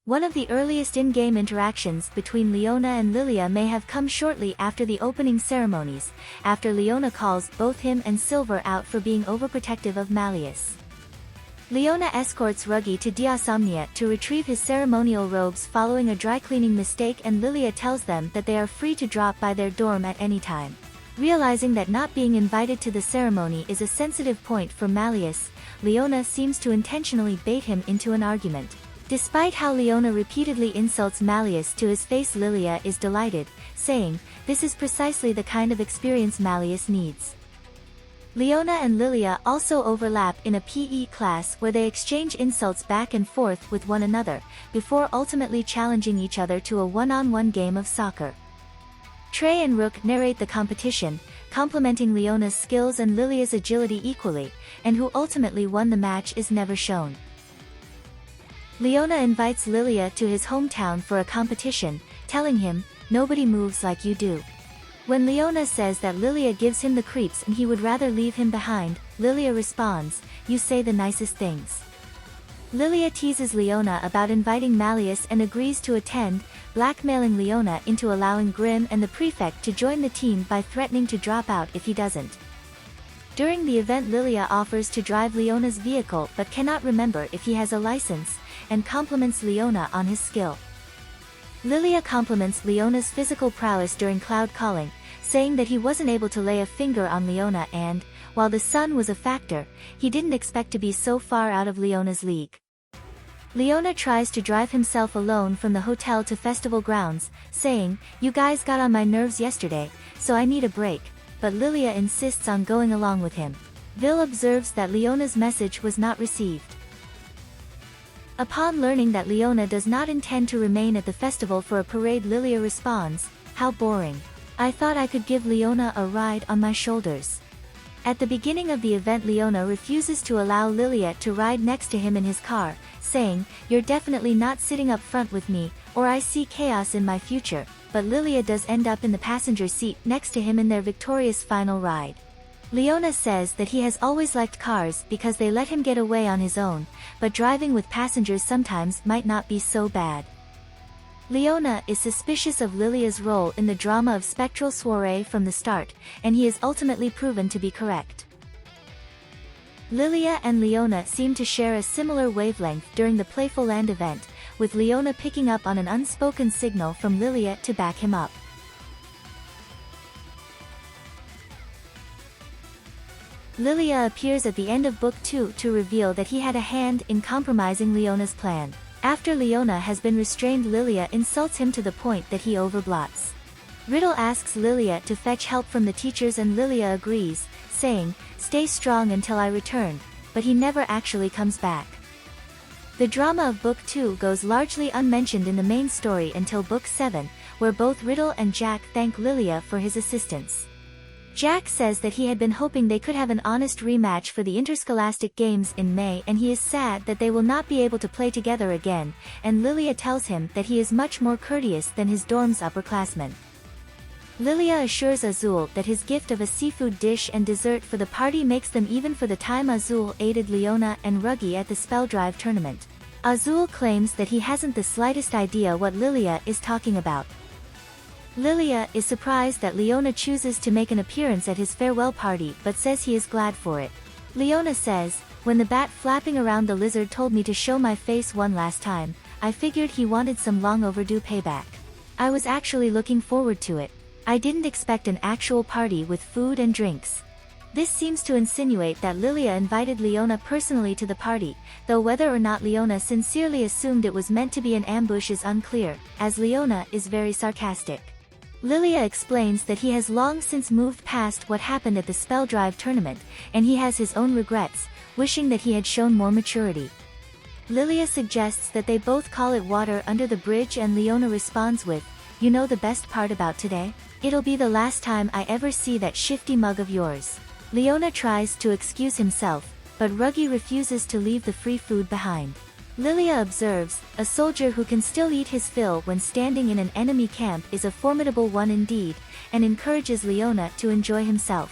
One of the earliest in-game interactions between Leona and Lilia may have come shortly after the opening ceremonies, after Leona calls both him and Silver out for being overprotective of Malleus. Leona escorts Ruggy to Diasomnia to retrieve his ceremonial robes following a dry-cleaning mistake, and Lilia tells them that they are free to drop by their dorm at any time. Realizing that not being invited to the ceremony is a sensitive point for Malleus, Leona seems to intentionally bait him into an argument. Despite how Leona repeatedly insults Malleus to his face, Lilia is delighted, saying, "This is precisely the kind of experience Malleus needs." Leona and Lilia also overlap in a PE class where they exchange insults back and forth with one another, before ultimately challenging each other to a one-on-one game of soccer. Trey and Rook narrate the competition, complimenting Leona's skills and Lilia's agility equally, and who ultimately won the match is never shown. Leona invites Lilia to his hometown for a competition, telling him, "Nobody moves like you do." When Leona says that Lilia gives him the creeps and he would rather leave him behind, Lilia responds, "You say the nicest things." Lilia teases Leona about inviting Malleus and agrees to attend, blackmailing Leona into allowing Grimm and the prefect to join the team by threatening to drop out if he doesn't. During the event, Lilia offers to drive Leona's vehicle but cannot remember if he has a license, and compliments Leona on his skill. Lilia compliments Leona's physical prowess during cloud calling, saying that he wasn't able to lay a finger on Leona and, while the sun was a factor, he didn't expect to be so far out of Leona's league. Leona tries to drive himself alone from the hotel to festival grounds, saying, "You guys got on my nerves yesterday, so I need a break," but Lilia insists on going along with him. Vil observes that Leona's message was not received. Upon learning that Leona does not intend to remain at the festival for a parade, Lilia responds, "How boring. I thought I could give Leona a ride on my shoulders." At the beginning of the event, Leona refuses to allow Lilia to ride next to him in his car, saying, "You're definitely not sitting up front with me, or I see chaos in my future," but Lilia does end up in the passenger seat next to him in their victorious final ride. Leona says that he has always liked cars because they let him get away on his own, but driving with passengers sometimes might not be so bad. Leona is suspicious of Lilia's role in the drama of Spectral Soiree from the start, and he is ultimately proven to be correct. Lilia and Leona seem to share a similar wavelength during the Playfulland event, with Leona picking up on an unspoken signal from Lilia to back him up. Lilia appears at the end of Book 2 to reveal that he had a hand in compromising Leona's plan. After Leona has been restrained, Lilia insults him to the point that he overblots. Riddle asks Lilia to fetch help from the teachers and Lilia agrees, saying, "Stay strong until I return," but he never actually comes back. The drama of Book 2 goes largely unmentioned in the main story until Book 7, where both Riddle and Jack thank Lilia for his assistance. Jack says that he had been hoping they could have an honest rematch for the Interscholastic Games in May, and he is sad that they will not be able to play together again, and Lilia tells him that he is much more courteous than his dorm's upperclassmen. Lilia assures Azul that his gift of a seafood dish and dessert for the party makes them even for the time Azul aided Leona and Ruggy at the Spell Drive tournament. Azul claims that he hasn't the slightest idea what Lilia is talking about. Lilia is surprised that Leona chooses to make an appearance at his farewell party but says he is glad for it. Leona says, "When the bat flapping around the lizard told me to show my face one last time, I figured he wanted some long overdue payback. I was actually looking forward to it. I didn't expect an actual party with food and drinks." This seems to insinuate that Lilia invited Leona personally to the party, though whether or not Leona sincerely assumed it was meant to be an ambush is unclear, as Leona is very sarcastic. Lilia explains that he has long since moved past what happened at the Spell Drive tournament, and he has his own regrets, wishing that he had shown more maturity. Lilia suggests that they both call it water under the bridge, and Leona responds with, "You know the best part about today? It'll be the last time I ever see that shifty mug of yours." Leona tries to excuse himself, but Ruggy refuses to leave the free food behind. Lilia observes, "A soldier who can still eat his fill when standing in an enemy camp is a formidable one indeed," and encourages Leona to enjoy himself.